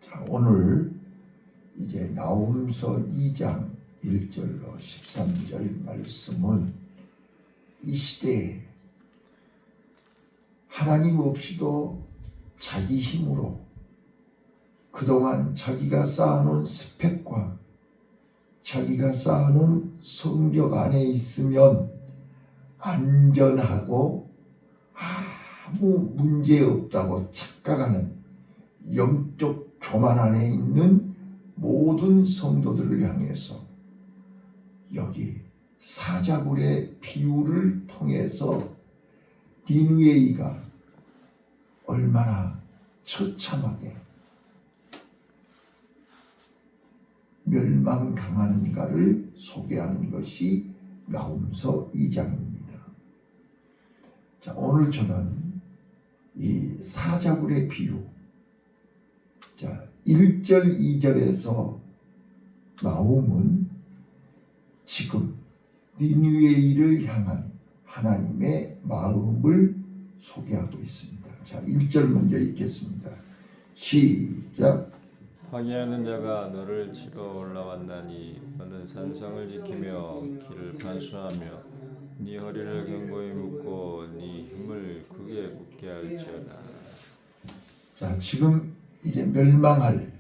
자, 오늘 이제 나홈서 2장 1절로 13절 말씀은 이 시대에 하나님 없이도 자기 힘으로 그동안 자기가 쌓아놓은 스펙과 자기가 쌓아놓은 성벽 안에 있으면 안전하고 아무 문제 없다고 착각하는 영적 교만 안에 있는 모든 성도들을 향해서 여기 사자굴의 비유를 통해서 니느웨이가 얼마나 처참하게 멸망당하는가를 소개하는 것이 나홈서 2장입니다. 자, 오늘 저는 이 사자굴의 비유, 자 1절 2절에서 나홈은 지금 니느웨이를 향한 하나님의 마음을 소개하고 있습니다. 자 1절 먼저 읽겠습니다. 시작. 항해하는 자가 너를 치러 올라왔나니 너는 산성을 지키며 길을 반수하며 네 허리를 견고히 묶고 네 힘을 크게 굳게 할지어다. 자 지금 이제 멸망할,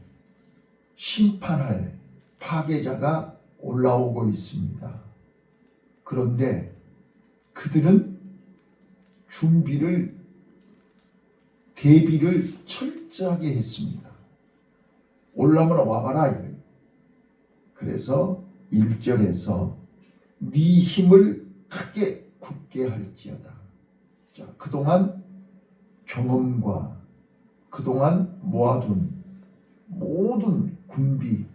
심판할 파괴자가 올라오고 있습니다. 그런데 그들은 대비를 철저하게 했습니다. 올라오면 와봐라. 그래서 1절에서 네 힘을 크게 굳게 할지어다. 자, 그동안 경험과 그동안 모아둔 모든 군비,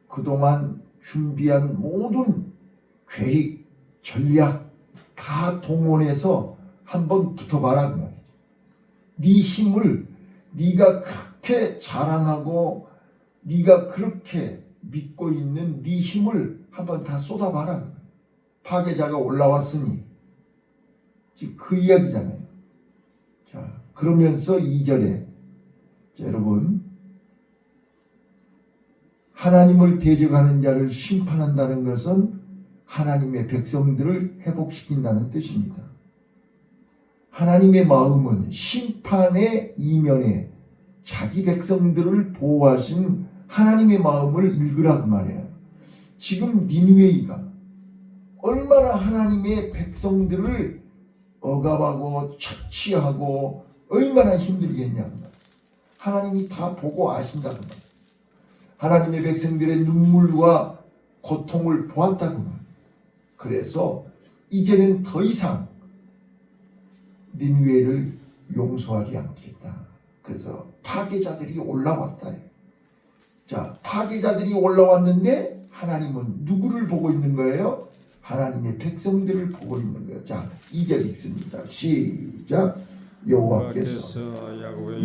그동안 준비한 모든 계획, 전략 다 동원해서 한번 붙어봐라 그 말이죠. 네 힘을 네가 그렇게 자랑하고 네가 그렇게 믿고 있는 네 힘을 한번 다 쏟아봐라. 파괴자가 올라왔으니 지금 그 이야기잖아요. 자, 그러면서 2절에 여러분 하나님을 대적하는 자를 심판한다는 것은 하나님의 백성들을 회복시킨다는 뜻입니다. 하나님의 마음은 심판의 이면에 자기 백성들을 보호하신 하나님의 마음을 읽으라 그 말이에요. 지금 니느웨이가 얼마나 하나님의 백성들을 억압하고 착취하고 얼마나 힘들겠냐고. 하나님이 다 보고 아신다고. 하나님의 백성들의 눈물과 고통을 보았다고. 그래서 이제는 더 이상 니느웨를 용서하지 않겠다. 그래서 파괴자들이 올라왔다. 자, 파괴자들이 올라왔는데 하나님은 누구를 보고 있는 거예요? 하나님의 백성들을 보고 있는 거예요. 자, 2절 읽습니다. 시작. 여호와께서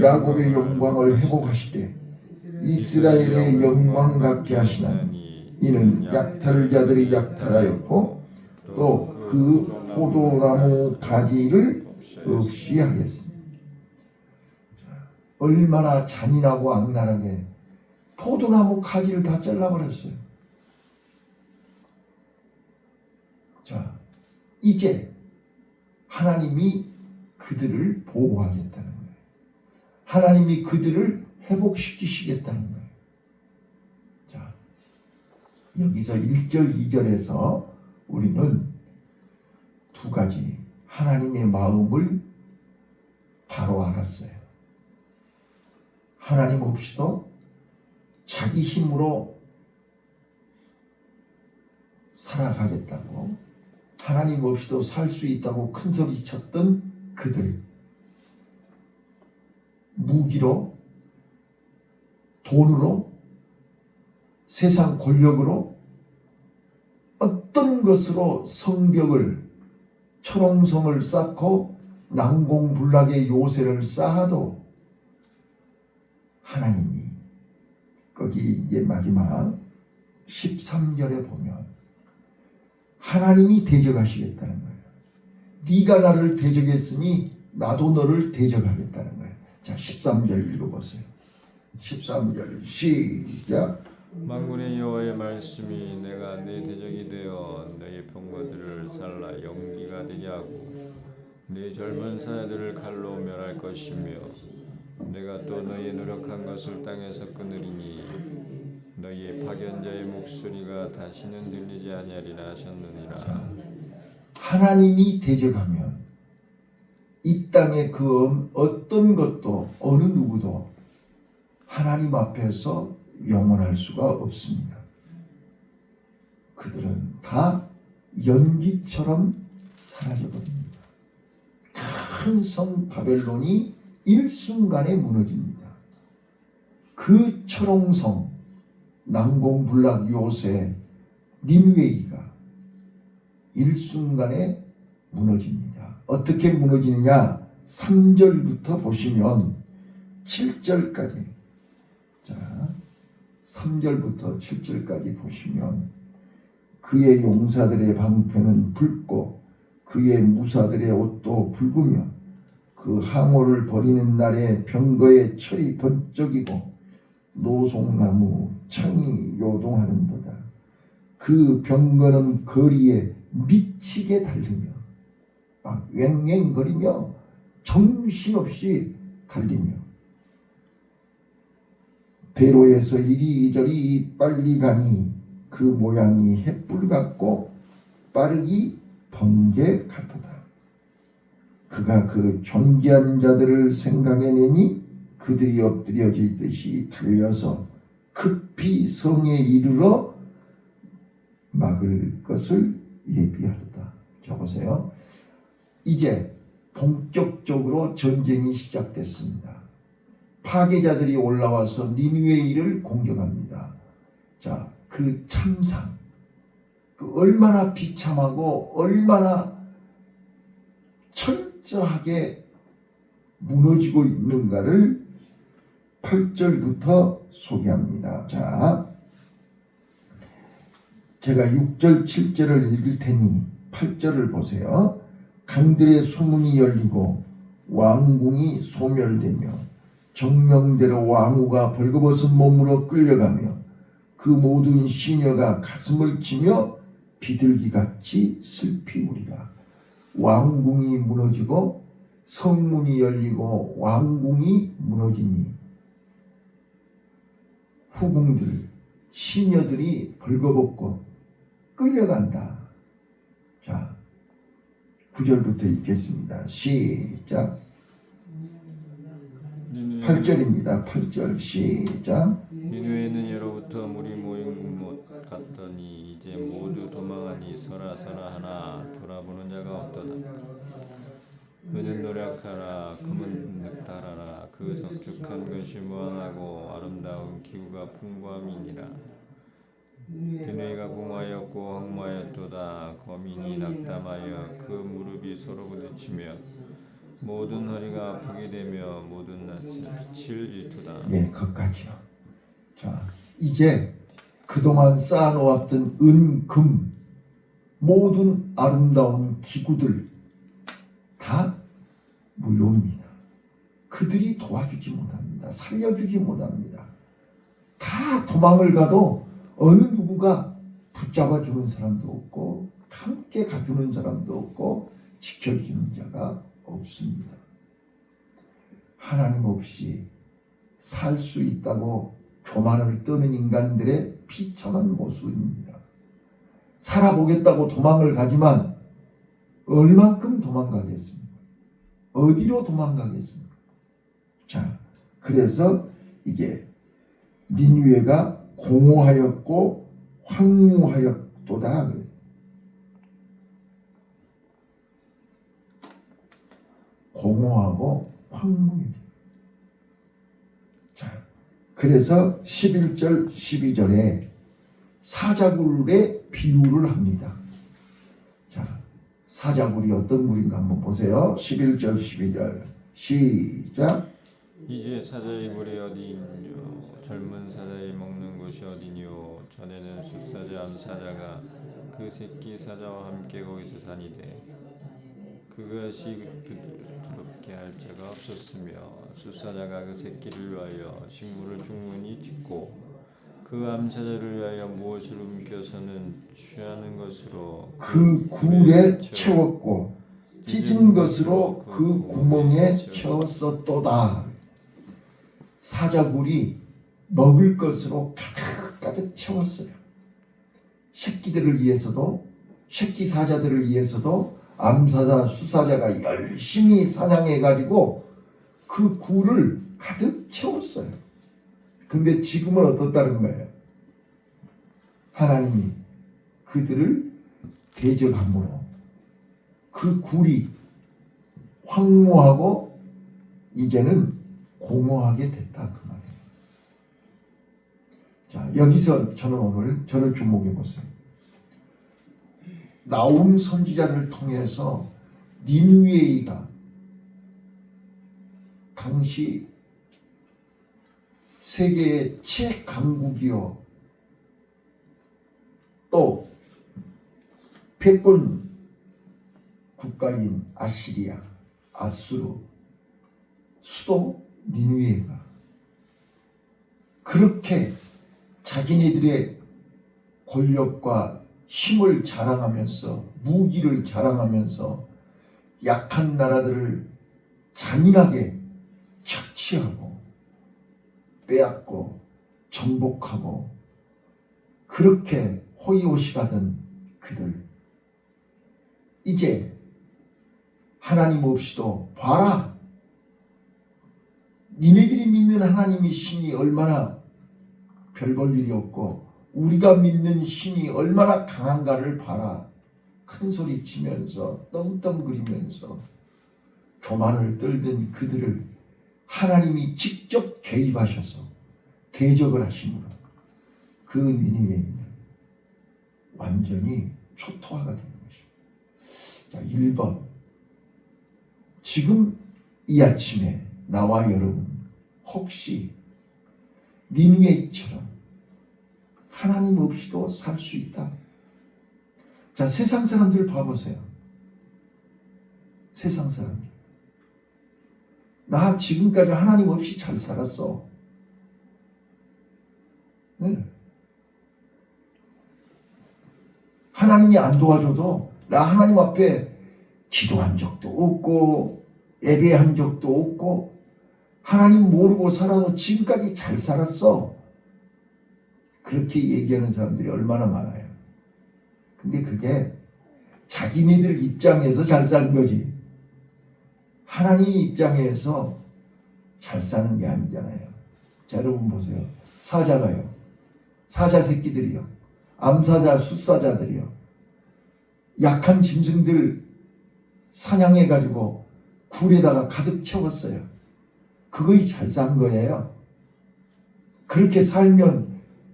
야곱의 영광을 회복하시되 이스라엘의 영광 같게 하시나니 이는 약탈 자들이 약탈하였고 또 그 포도나무 가지를 없이 하겠습니다. 얼마나 잔인하고 악랄하게 포도나무 가지를 다 잘라버렸어요. 자, 이제 하나님이 그들을 보호하겠다는 거예요. 하나님이 그들을 회복시키시겠다는 거예요. 자, 여기서 1절, 2절에서 우리는 두 가지 하나님의 마음을 바로 알았어요. 하나님 없이도 자기 힘으로 살아가겠다고, 하나님 없이도 살 수 있다고 큰소리 쳤던 그들, 무기로, 돈으로, 세상 권력으로, 어떤 것으로 성벽을, 철옹성을 쌓고 난공불락의 요새를 쌓아도 하나님이 거기 이제 마지막 13절에 보면 하나님이 대적하시겠다는 거예요. 네가 나를 대적했으니 나도 너를 대적하겠다는 거예요. 자, 13절 읽어보세요. 13절 시작. 만군의 여호와의 말씀이 내가 네 대적이 되어 너희 병거들을 살라 연기가 되게 하고 네 젊은 사자들을 칼로 멸할 것이며 내가 또 너희 노력한 것을 땅에서 끊으리니 너희 파견자의 목소리가 다시는 들리지 아니하리라 하셨느니라. 하나님이 대적하면 이 땅의 그 어떤 것도 어느 누구도 하나님 앞에서 영원할 수가 없습니다. 그들은 다 연기처럼 사라져버립니다. 큰 성 바벨론이 일순간에 무너집니다. 그 철옹성 난공불락 요새 니느웨이가 일순간에 무너집니다. 어떻게 무너지느냐? 3절부터 보시면 7절까지, 자 3절부터 7절까지 보시면 그의 용사들의 방패는 붉고 그의 무사들의 옷도 붉으며 그 항오를 버리는 날에 병거의 철이 번쩍이고 노송나무 창이 요동하는도다. 그 병거는 거리에 미치게 달리며 막 왱왱거리며 정신없이 달리며 배로에서 이리저리 빨리 가니 그 모양이 횃불 같고 빠르기 번개 같도다. 그가 그 존귀한 자들을 생각해내니 그들이 엎드려지듯이 달려서 급히 성에 이르러 막을 것을 예비하도다. 자 보세요. 이제 본격적으로 전쟁이 시작됐습니다. 파괴자들이 올라와서 니느웨이를 공격합니다. 자, 그 참상, 그 얼마나 비참하고 얼마나 철저하게 무너지고 있는가를 8절부터 소개합니다. 자, 제가 6절, 7절을 읽을 테니 8절을 보세요. 강들의 수문이 열리고 왕궁이 소멸되며 정명대로 왕후가 벌거벗은 몸으로 끌려가며 그 모든 시녀가 가슴을 치며 비둘기같이 슬피 우리라. 왕궁이 무너지고 성문이 열리고 왕궁이 무너지니 후궁들, 시녀들이 벌거벗고 끌려간다. 자, 9절부터 읽겠습니다. 시작. 8절입니다. 8절 시작. 니느웨는 예로부터 물이 모인 곳 같더니 이제 모두 도망하니 서라 하나 돌아보는 자가 없도다. 은은 노력하라 금은 늑달하라 그 적축한 것이 무한하고 아름다운 기구가 풍부함이니라. 니느웨가 공하였고 황무하였도다. 거민이 낙담하여 그 무릎이 서로 부딪히며 모든 허리가 아프게 되며 모든 낯이 빛을 잃도다. 예, 거기까지요. 자, 이제 그동안 쌓아놓았던 은, 금, 모든 아름다운 기구들 다 무효입니다. 그들이 도와주지 못합니다. 살려주지 못합니다. 다 도망을 가도 어느 누구가 붙잡아주는 사람도 없고 함께 가주는 사람도 없고 지켜주는 자가 없습니다. 하나님 없이 살 수 있다고 교만을 떠는 인간들의 비참한 모습입니다. 살아보겠다고 도망을 가지만 얼만큼 도망가겠습니까? 어디로 도망가겠습니까? 자, 그래서 이게 니느웨가 공허하였고 황무하였도다 그랬어요. 공허하고 황무해요. 자, 그래서 11절 12절에 사자굴의 비유를 합니다. 자, 사자굴이 어떤 굴인가 한번 보세요. 11절 12절 시작. 이제 사자의 굴이 어디니요 젊은 사자의 먹는 곳이 어디니요 전에는 숫사자 한 사자가 그 새끼 사자와 함께 거기서 사니되 그 그것이 두렵게 할 자가 없었으며 수사자가 그 새끼를 위하여 식물을 충분히 짓고 그 암사자를 위하여 무엇을 움켜서는 취하는 것으로 그 굴에 채웠고 찢은 것으로 그 구멍에 채웠었도다. 사자굴이 먹을 것으로 가득 채웠어요. 새끼들을 위해서도, 새끼 사자들을 위해서도 암사자, 수사자가 열심히 사냥해가지고 그 굴을 가득 채웠어요. 근데 지금은 어떻다는 거예요? 하나님이 그들을 대적함으로 그 굴이 황무하고 이제는 공허하게 됐다 그 말이에요. 자, 여기서 저를 주목해 보세요. 나훔 선지자를 통해서 니느웨이가 당시 세계의 최강국이요 또 패권 국가인 아시리아, 아수르, 수도 니느웨가 그렇게 자기네들의 권력과 힘을 자랑하면서 무기를 자랑하면서 약한 나라들을 잔인하게 착취하고 빼앗고 정복하고 그렇게 호의호식하던 그들 이제 하나님 없이도 봐라 니네들이 믿는 하나님이 신이 얼마나 별 볼 일이 없고 우리가 믿는 신이 얼마나 강한가를 봐라. 큰 소리 치면서 떵떵거리면서 교만을 떨던 그들을 하나님이 직접 개입하셔서 대적을 하심으로 그 니느웨는 완전히 초토화가 되는 것입니다. 자, 1번 지금 이 아침에 나와 여러분 혹시 니느웨처럼 하나님 없이도 살 수 있다. 자, 세상 사람들 봐보세요. 세상 사람들. 나 지금까지 하나님 없이 잘 살았어. 네. 하나님이 안 도와줘도 나 하나님 앞에 기도한 적도 없고 예배한 적도 없고 하나님 모르고 살아도 지금까지 잘 살았어. 그렇게 얘기하는 사람들이 얼마나 많아요. 근데 그게 자기네들 입장에서 잘 사는 거지. 하나님 입장에서 잘 사는 게 아니잖아요. 자, 여러분 보세요. 사자가요. 사자 새끼들이요. 암사자, 숫사자들이요. 약한 짐승들 사냥해가지고 굴에다가 가득 채웠어요. 그거이 잘 산 거예요. 그렇게 살면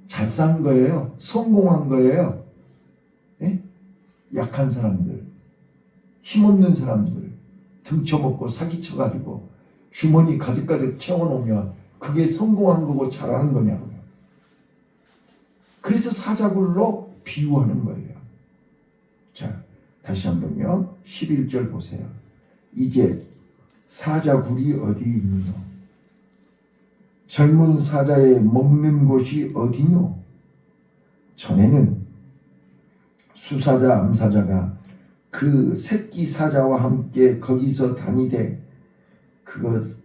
잘 산 거예요. 성공한 거예요. 예? 약한 사람들, 힘없는 사람들 등쳐먹고 사기쳐가지고 주머니 가득가득 채워놓으면 그게 성공한 거고 잘하는 거냐고요. 그래서 사자굴로 비유하는 거예요. 자, 다시 한번요. 11절 보세요. 이제 사자굴이 어디 있느냐? 젊은 사자의 먹는 곳이 어디뇨? 전에는 수사자, 암사자가 그 새끼 사자와 함께 거기서 다니되 그것들을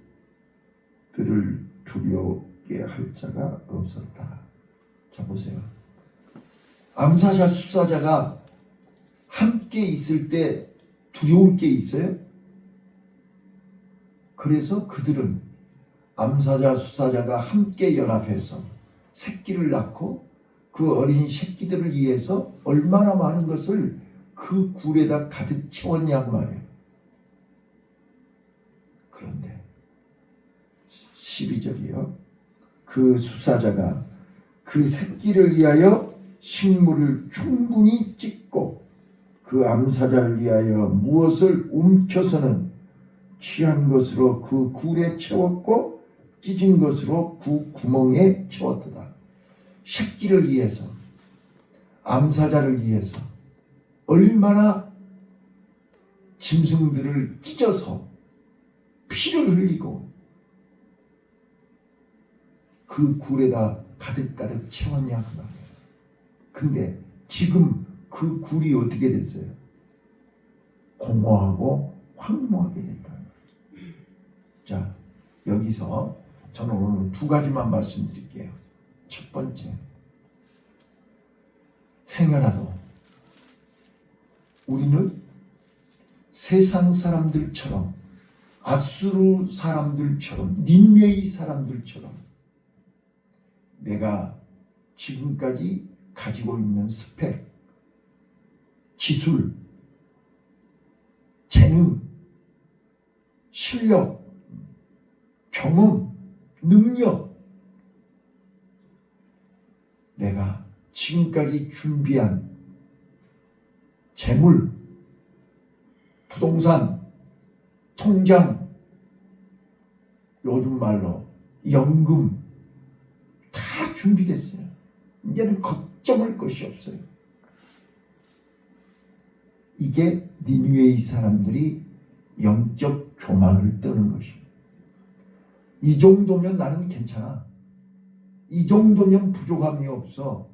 두려우게 할 자가 없었다. 자, 보세요. 암사자, 수사자가 함께 있을 때 두려울 게 있어요? 그래서 그들은 암사자, 수사자가 함께 연합해서 새끼를 낳고 그 어린 새끼들을 위해서 얼마나 많은 것을 그 굴에다 가득 채웠냐고 말이에요. 그런데 12절이요. 그 수사자가 그 새끼를 위하여 식물을 충분히 찢고 그 암사자를 위하여 무엇을 움켜서는 취한 것으로 그 굴에 채웠고 찢은 것으로 그 구멍에 채웠도다. 새끼를 위해서, 암사자를 위해서 얼마나 짐승들을 찢어서 피를 흘리고 그 굴에다 가득가득 채웠냐 그 말이에요. 근데 지금 그 굴이 어떻게 됐어요? 공허하고 황무하게 됐다. 자, 여기서 저는 오늘 두 가지만 말씀드릴게요. 첫 번째, 행여라도 우리는 세상 사람들처럼, 아수르 사람들처럼, 닌웨이 사람들처럼 내가 지금까지 가지고 있는 스펙, 기술, 재능, 실력, 경험, 능력, 내가 지금까지 준비한 재물, 부동산, 통장, 요즘 말로 연금 다 준비됐어요. 이제는 걱정할 것이 없어요. 이게 니느웨이 사람들이 영적 교만을 떠는 것입니다. 이 정도면 나는 괜찮아. 이 정도면 부족함이 없어.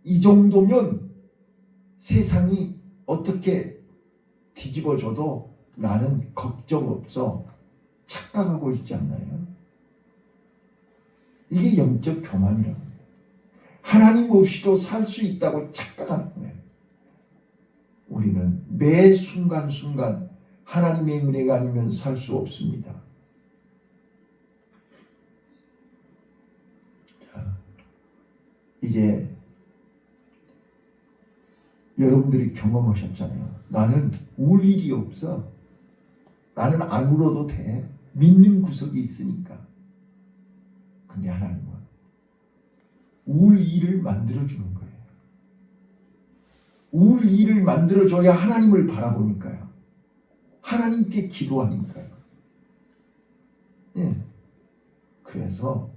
이 정도면 세상이 어떻게 뒤집어져도 나는 걱정 없어. 착각하고 있지 않나요? 이게 영적 교만이라고 해요. 하나님 없이도 살 수 있다고 착각하는 거예요. 우리는 매 순간순간 하나님의 은혜가 아니면 살 수 없습니다. 자, 이제 여러분들이 경험하셨잖아요. 나는 울 일이 없어. 나는 안 울어도 돼. 믿는 구석이 있으니까. 근데 하나님은 울 일을 만들어주는 거예요. 울 일을 만들어줘야 하나님을 바라보니까요. 하나님께 기도하니까요. 예. 그래서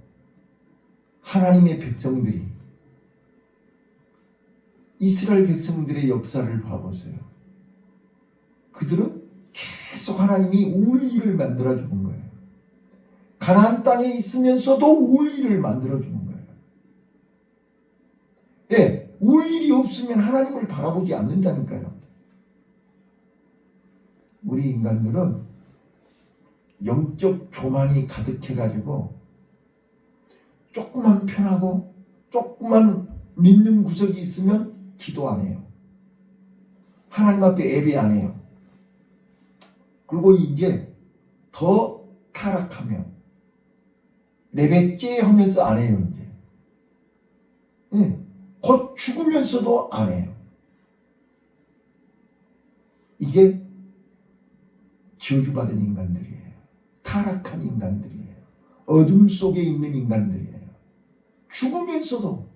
하나님의 백성들이, 이스라엘 백성들의 역사를 봐보세요. 그들은 계속 하나님이 울 일을 만들어주는 거예요. 가나안 땅에 있으면서도 울 일을 만들어주는 거예요. 예, 울 일이 없으면 하나님을 바라보지 않는다니까요. 우리 인간들은 영적 교만이 가득해가지고 조금만 편하고 조금만 믿는 구석이 있으면 기도 안 해요. 하나님 앞에 예배 안 해요. 그리고 이제 더 타락하면 내뱉게 하면서 안 해요. 이제 곧 죽으면서도 안 해요. 이게 저주받은 인간들이에요. 타락한 인간들이에요. 어둠 속에 있는 인간들이에요. 죽으면서도,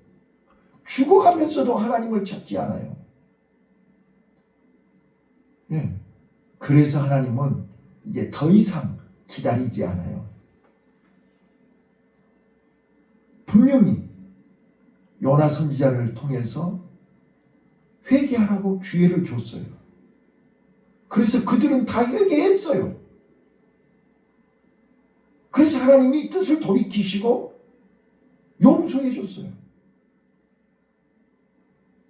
죽어가면서도 하나님을 찾지 않아요. 그래서 하나님은 이제 더 이상 기다리지 않아요. 분명히 요나 선지자를 통해서 회개하라고 기회를 줬어요. 그래서 그들은 다 회개했어요. 그래서 하나님이 뜻을 돌이키시고 용서해 줬어요.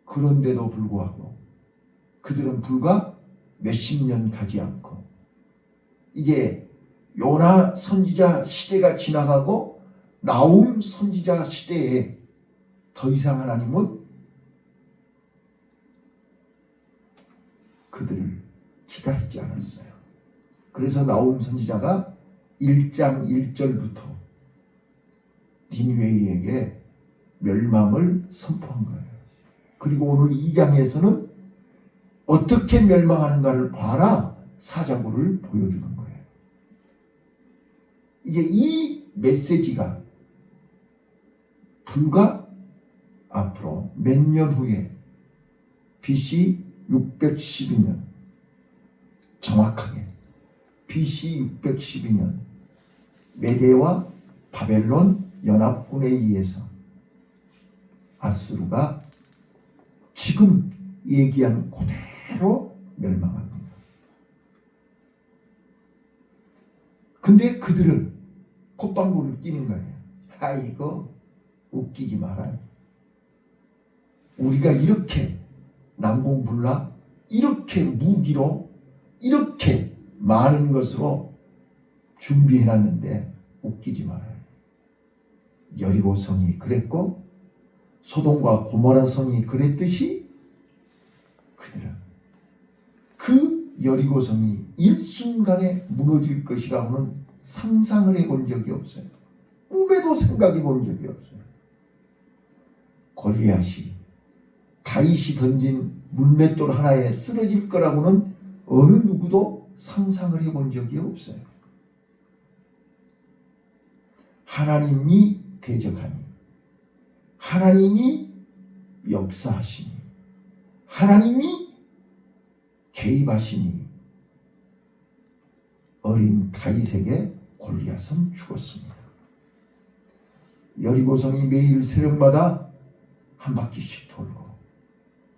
그런데도 불구하고 그들은 불과 몇십 년 가지 않고 이제 요나 선지자 시대가 지나가고 나훔 선지자 시대에 더 이상 하나님은 그들을 기다리지 않았어요. 그래서 나훔 선지자가 1장 1절부터 니느웨이에게 멸망을 선포한 거예요. 그리고 오늘 2장에서는 어떻게 멸망하는가를 봐라 사자굴을 보여주는 거예요. 이제 이 메시지가 불과 앞으로 몇 년 후에 BC 612년, 정확하게 BC 612년 메대와 바벨론 연합군에 의해서 아수르가 지금 얘기한 그대로 멸망합니다. 근데 그들은 콧방구를 끼는 거예요. 아이고 웃기지 마라. 우리가 이렇게 난공불락 이렇게 무기로 이렇게 많은 것으로 준비해놨는데 웃기지 말아요. 여리고 성이 그랬고 소돔과 고모라 성이 그랬듯이 그들은 그 여리고 성이 일순간에 무너질 것이라고는 상상을 해본 적이 없어요. 꿈에도 생각해 본 적이 없어요. 골리앗이 다윗이 던진 물맷돌 하나에 쓰러질 거라고는 어느 누구도 상상을 해본 적이 없어요. 하나님이 대적하니, 하나님이 역사하시니, 하나님이 개입하시니 어린 다윗에게 골리앗은 죽었습니다. 여리고성이 매일 새벽마다 한 바퀴씩 돌고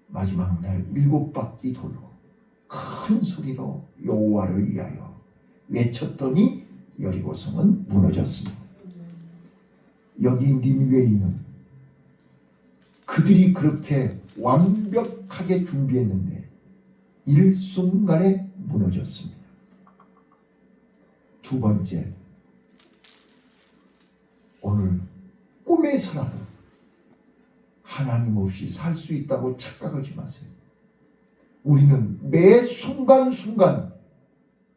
마지막 날 7바퀴 돌고 큰 소리로 여호와를 위하여 외쳤더니 여리고성은 무너졌습니다. 여기 니느웨에 있는 그들이 그렇게 완벽하게 준비했는데 일순간에 무너졌습니다. 두 번째, 오늘 꿈에서라도 하나님 없이 살 수 있다고 착각하지 마세요. 우리는 매 순간순간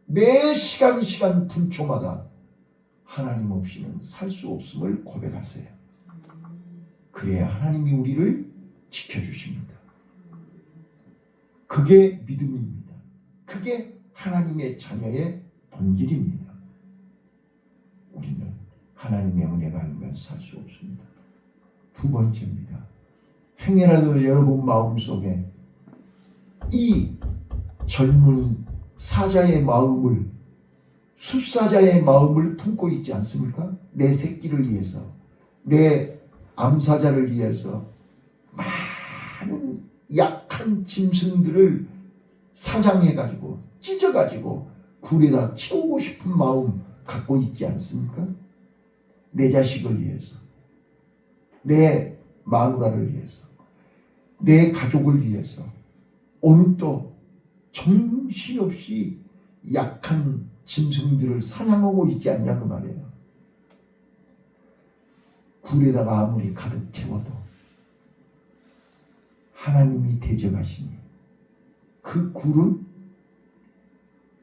매 시간 분초마다 하나님 없이는 살 수 없음을 고백하세요. 그래야 하나님이 우리를 지켜주십니다. 그게 믿음입니다. 그게 하나님의 자녀의 본질입니다. 우리는 하나님의 은혜가 아니면 살 수 없습니다. 두 번째입니다. 행여라도 여러분 마음속에 이 젊은 사자의 마음을 숫사자의 마음을 품고 있지 않습니까? 내 새끼를 위해서, 내 암사자를 위해서 많은 약한 짐승들을 사냥해가지고 찢어가지고 굴에다 채우고 싶은 마음 갖고 있지 않습니까? 내 자식을 위해서, 내 마누라를 위해서, 내 가족을 위해서 오늘 또 정신없이 약한 짐승들을 사냥하고 있지 않냐 그 말이에요. 굴에다가 아무리 가득 채워도 하나님이 대적하시니 그 굴은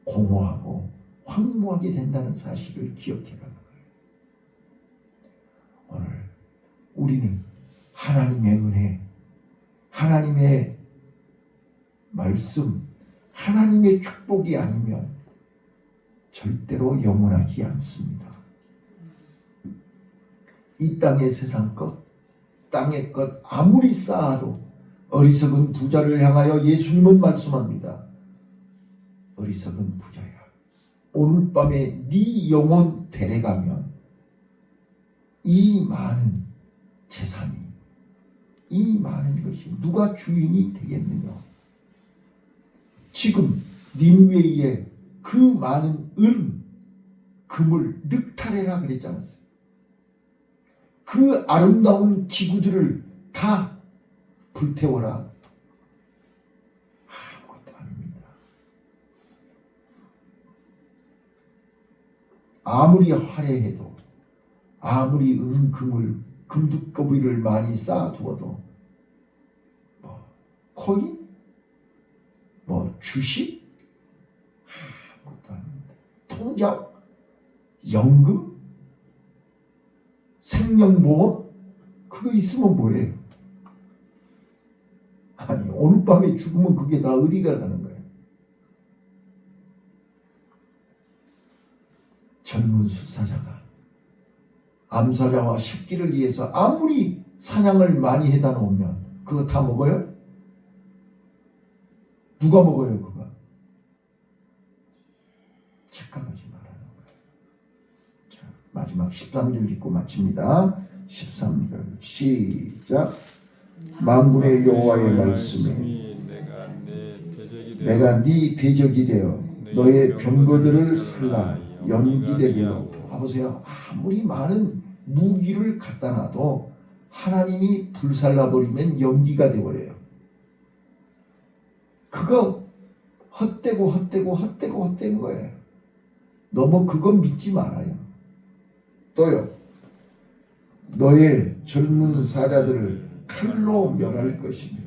공허하고 황무하게 된다는 사실을 기억해라는 거예요. 오늘 우리는 하나님의 은혜, 하나님의 말씀, 하나님의 축복이 아니면 절대로 영원하지 않습니다. 이 땅의 세상 것, 땅의 것 아무리 쌓아도 어리석은 부자를 향하여 예수님은 말씀합니다. 어리석은 부자야, 오늘 밤에 네 영혼 데려가면 이 많은 재산이, 이 많은 것이 누가 주인이 되겠느냐. 지금 니느웨에 그 많은 금을 늑탈해라 그랬지 않았어요? 그 아름다운 기구들을 다 불태워라. 아무것도 아닙니다. 아무리 화려해도, 아무리 금두꺼비를 많이 쌓아두어도 코인? 주식? 아무것도 아닙니다. 통장? 연금? 생명보험? 그거 있으면 뭐예요? 아니 오늘 밤에 죽으면 그게 다 어디가 가는 거예요? 젊은 숫사자가 암사자와 새끼를 위해서 아무리 사냥을 많이 해다 놓으면 그거 다 먹어요? 누가 먹어요 그거? 착각하지 말라는 거예요. 자, 마지막 13절 읽고 마칩니다. 13절 시작. 만군의 여호와의 말씀에 내가 네 대적이 되어 너의 병거들을 살라 연기되게 봐보세요. 아무리 많은 무기를 갖다 놔도 하나님이 불살라버리면 연기가 돼버려요. 그거 헛되는 거예요. 너무 그거 믿지 말아요. 또요, 너의 젊은 사자들을 칼로 멸할 것이며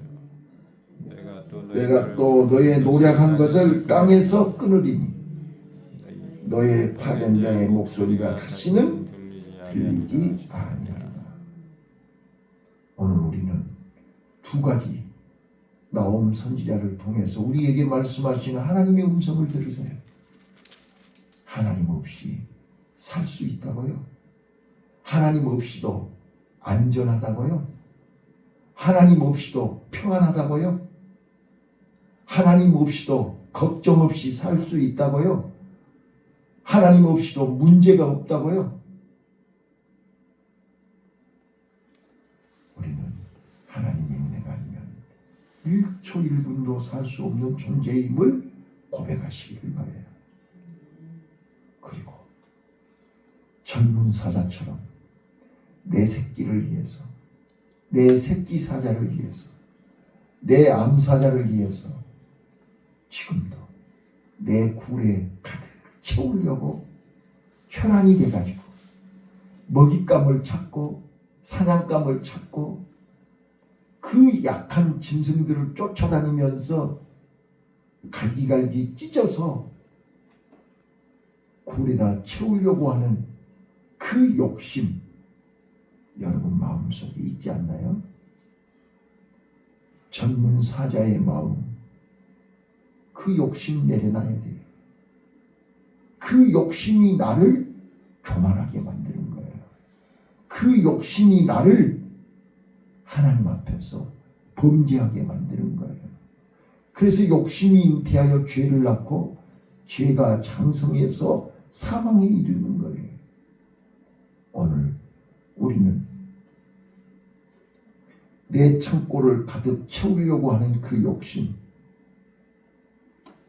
내가 또 너의 노력한 것을 땅에서 끊으리니 너의 파견자의 목소리가 다시는 들리지 아니하리라. 오늘 우리는 두 가지 나홈 선지자를 통해서 우리에게 말씀하시는 하나님의 음성을 들으세요. 하나님 없이 살 수 있다고요? 하나님 없이도 안전하다고요? 하나님 없이도 평안하다고요? 하나님 없이도 걱정 없이 살 수 있다고요? 하나님 없이도 문제가 없다고요? 우리는 하나님의 은혜가 아니면 1초 1분도 살 수 없는 존재임을 고백하시기를 바라요. 그리고 젊은 사자처럼 내 새끼를 위해서, 내 새끼 사자를 위해서, 내 암사자를 위해서 지금도 내 굴에 가득 채우려고 혈안이 돼가지고 먹잇감을 찾고 사냥감을 찾고 그 약한 짐승들을 쫓아다니면서 갈기갈기 찢어서 굴에다 채우려고 하는 그 욕심 여러분 마음속에 있지 않나요? 젊은 사자의 마음, 그 욕심 내려놔야 돼요. 그 욕심이 나를 교만하게 만드는 거예요. 그 욕심이 나를 하나님 앞에서 범죄하게 만드는 거예요. 그래서 욕심이 잉태하여 죄를 낳고 죄가 장성해서 사망에 이르는 거예요. 오늘 우리는 내 창고를 가득 채우려고 하는 그 욕심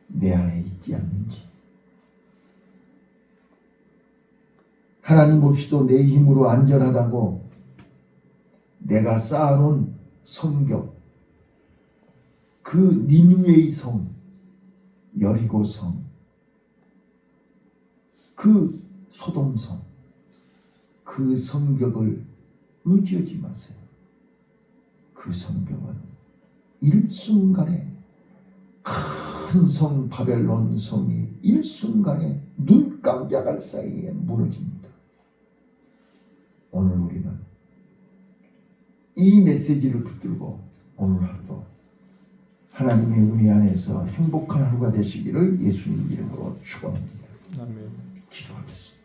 내 안에 있지 않는지, 하나님 없이도 내 힘으로 안전하다고 내가 쌓아놓은 성벽, 그 니느웨의 성, 여리고 성, 그 소돔성, 그 성벽을 의지하지 마세요. 그 성벽은 일순간에 큰 성 바벨론 성이 일순간에 눈 깜짝할 사이에 무너집니다. 오늘 우리는 이 메시지를 붙들고 오늘 하루도 하나님의 은혜 안에서 행복한 하루가 되시기를 예수님 이름으로 축원합니다. 아멘. 기도하겠습니다.